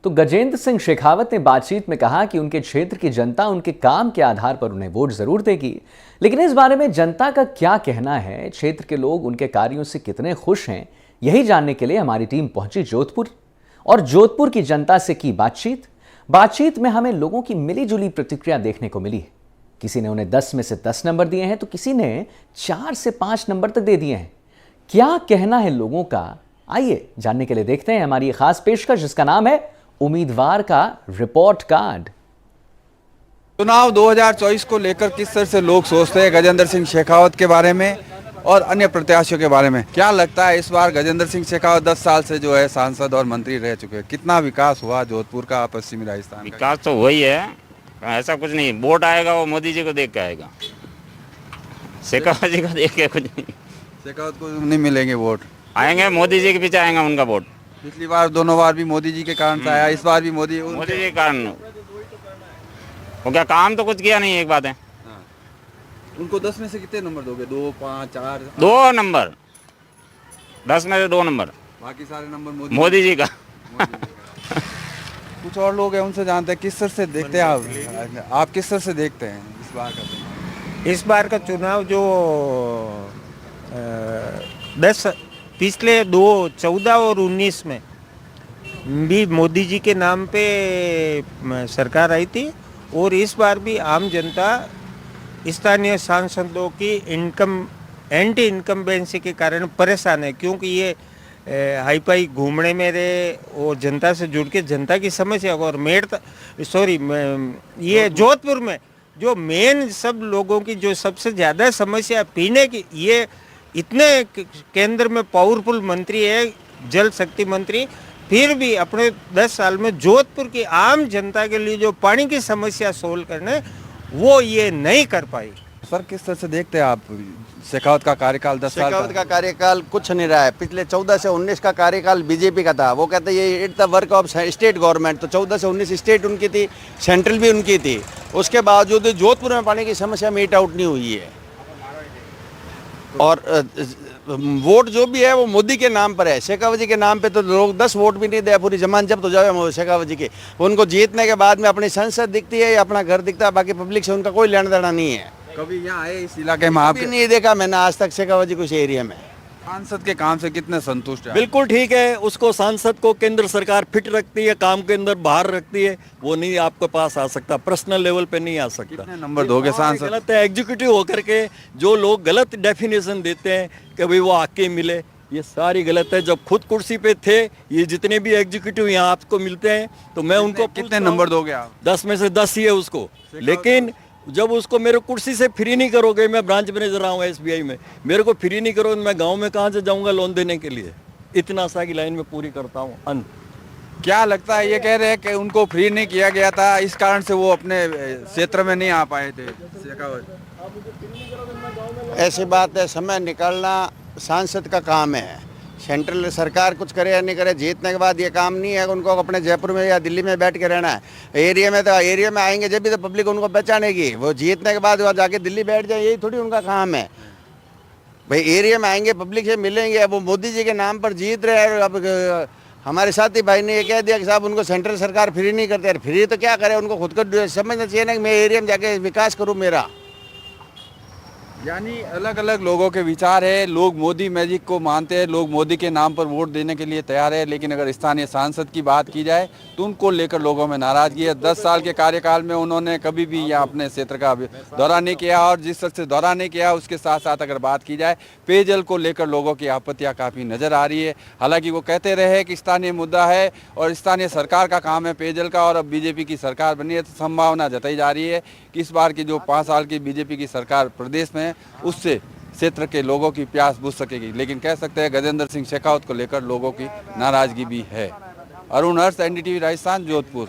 तो गजेंद्र सिंह शेखावत ने बातचीत में कहा कि उनके क्षेत्र की जनता उनके काम के आधार पर उन्हें वोट जरूर देगी, लेकिन इस बारे में जनता का क्या कहना है, क्षेत्र के लोग उनके कार्यों से कितने खुश हैं, यही जानने के लिए हमारी टीम पहुंची जोधपुर और जोधपुर की जनता से की बातचीत में हमें लोगों की मिलीजुली प्रतिक्रिया देखने को मिली है। किसी ने उन्हें 10 में से 10 नंबर दिए हैं तो किसी ने 4 से 5 नंबर तक दे दिए हैं। क्या कहना है लोगों का, आइए जानने के लिए देखते हैं हमारी खास पेशकश जिसका नाम है उम्मीदवार का रिपोर्ट कार्ड। चुनाव 2024 को लेकर किस तरह से लोग सोचते हैं गजेंद्र सिंह शेखावत के बारे में और अन्य प्रत्याशियों के बारे में? क्या लगता है इस बार गजेंद्र सिंह शेखावत 10 साल से जो है सांसद और मंत्री रह चुके हैं, कितना विकास हुआ जोधपुर का, पश्चिमी राजस्थान का? विकास तो वही है, ऐसा कुछ नहीं। वोट आएगा वो मोदी जी को देख के आएगा, शेखावत जी को देख के कुछ नहीं। शेखावत को नहीं मिलेंगे वोट, आएंगे मोदी जी के पीछे आएंगे उनका वोट। पिछली बार दोनों बार भी मोदी जी के कारण से आया, इस बार भी मोदी जी के कारण। वो क्या काम तो कुछ किया नहीं, एक बात है। हाँ। उनको 10 में से कितने नंबर दोगे? 2, 5, 4? 2 नंबर, 10 में से 2 नंबर। बाकी सारे नंबर मोदी जी का। कुछ और लोग हैं, उनसे जानते हैं किस तरह से देखते हैं आप किस तरह से देखते हैं इस बार का चुनाव? इस बार का चुनाव जो 10 पिछले 14 और 19 में भी मोदी जी के नाम पे सरकार आई थी और इस बार भी आम जनता स्थानीय सांसदों की एंटी इनकम्बेंसी के कारण परेशान है, क्योंकि ये हाई फाई घूमने में रहे और जनता से जुड़ के जनता की समस्या और ये जोधपुर में जो मेन सब लोगों की जो सबसे ज़्यादा समस्या पीने की, ये इतने केंद्र में पावरफुल मंत्री है, जल शक्ति मंत्री, फिर भी अपने 10 साल में जोधपुर की आम जनता के लिए जो पानी की समस्या सोल्व करने वो ये नहीं कर पाई। सर किस तरह से देखते हैं आप शेखावत का कार्यकाल? 10 साल शेखावत का कार्यकाल कुछ नहीं रहा है। पिछले 14 से 19 का कार्यकाल बीजेपी का था। वो कहते ये it's the work of state government, तो 14 से 19 स्टेट उनकी थी, सेंट्रल भी उनकी थी। उसके बावजूद जोधपुर में पानी की समस्या मीट आउट नहीं हुई है और वोट जो भी है वो मोदी के नाम पर है। शेखावत जी के नाम पे तो लोग 10 वोट भी नहीं दे, पूरी जमान जब्त हो जाए शेखावत जी के। उनको जीतने के बाद में अपनी संसद दिखती है या अपना घर दिखता है, बाकी पब्लिक से उनका कोई लेना देना नहीं है। कभी यहाँ आए इस इलाके में? आप नहीं देखा मैंने आज तक शेखावत जी को इस एरिया में। सांसद के काम से कितने संतुष्ट हैं? बिल्कुल ठीक है। उसको सांसद को केंद्र सरकार फिट रखती है, काम के अंदर बाहर रखती है, वो नहीं आपके पास आ सकता, पर्सनल लेवल पे नहीं आ सकता। कितने नंबर दोगे सांसद? गलत है, एग्जीक्यूटिव होकर के जो लोग गलत डेफिनेशन देते हैं कि भाई वो आके मिले, ये सारी गलत है। जब खुद कुर्सी पे थे ये जितने भी एग्जीक्यूटिव यहाँ आपको मिलते हैं तो मैं उनको कितने नंबर दोगे आप? 10 में से 10 ही है उसको, लेकिन जब उसको मेरे कुर्सी से फ्री नहीं करोगे, मैं ब्रांच मैनेजर रहा हूँ SBI में, मेरे को फ्री नहीं करोगे, मैं गांव में कहाँ से जाऊँगा लोन देने के लिए? इतना सा की लाइन में पूरी करता हूँ। अंत क्या लगता है, ये कह रहे हैं कि उनको फ्री नहीं किया गया था, इस कारण से वो अपने क्षेत्र में नहीं आ पाए थे शेखावत? ऐसी बात है, समय निकालना सांसद का काम है। सेंट्रल सरकार कुछ करे या नहीं करे, जीतने के बाद ये काम नहीं है उनको अपने जयपुर में या दिल्ली में बैठ के रहना है। एरिया में आएंगे जब भी तो पब्लिक उनको पहचानेगी। वो जीतने के बाद वहाँ जाके दिल्ली बैठ जाए, यही थोड़ी उनका काम है भाई। एरिया में आएंगे, पब्लिक से मिलेंगे। अब वो मोदी जी के नाम पर जीत रहे हैं। अब हमारे साथी भाई ने ये कह दिया कि साहब उनको सेंट्रल सरकार फ्री नहीं करते। फ्री तो क्या करे, उनको खुद को समझना चाहिए ना कि मैं एरिया में जाके विकास करूँ मेरा। यानी अलग अलग लोगों के विचार है। लोग मोदी मैजिक को मानते हैं, लोग मोदी के नाम पर वोट देने के लिए तैयार है, लेकिन अगर स्थानीय सांसद की बात की जाए तो उनको लेकर लोगों में नाराजगी है। 10 साल के कार्यकाल में उन्होंने कभी भी यहाँ अपने क्षेत्र का दौरा नहीं किया और जिस तरह से दौरा नहीं किया उसके साथ साथ अगर बात की जाए पेयजल को लेकर लोगों की आपत्तियाँ काफ़ी नज़र आ रही है। हालांकि वो कहते रहे कि स्थानीय मुद्दा है और स्थानीय सरकार का काम है पेयजल का, और अब बीजेपी की सरकार बनी है तो संभावना जताई जा रही है कि इस बार की जो 5 साल की बीजेपी की सरकार प्रदेश में है उससे क्षेत्र के लोगों की प्यास बुझ सकेगी। लेकिन कह सकते हैं गजेंद्र सिंह शेखावत को लेकर लोगों की नाराजगी भी है। अरुण हर्ष, NDTV राजस्थान, जोधपुर।